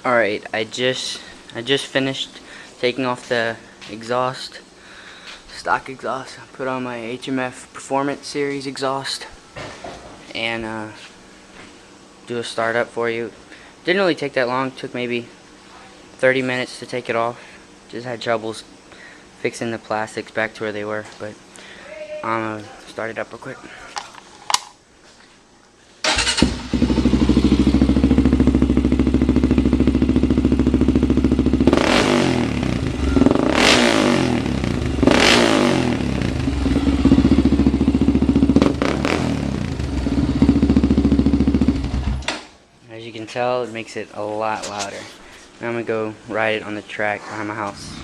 Alright, I just finished taking off the exhaust, stock exhaust. I put on my HMF Performance Series exhaust and do a startup for you. Didn't really take that long, took maybe 30 minutes to take it off. Just had troubles fixing the plastics back to where they were, but I'm gonna start it up real quick. As you can tell, it makes it a lot louder. Now I'm gonna go ride it on the track behind my house.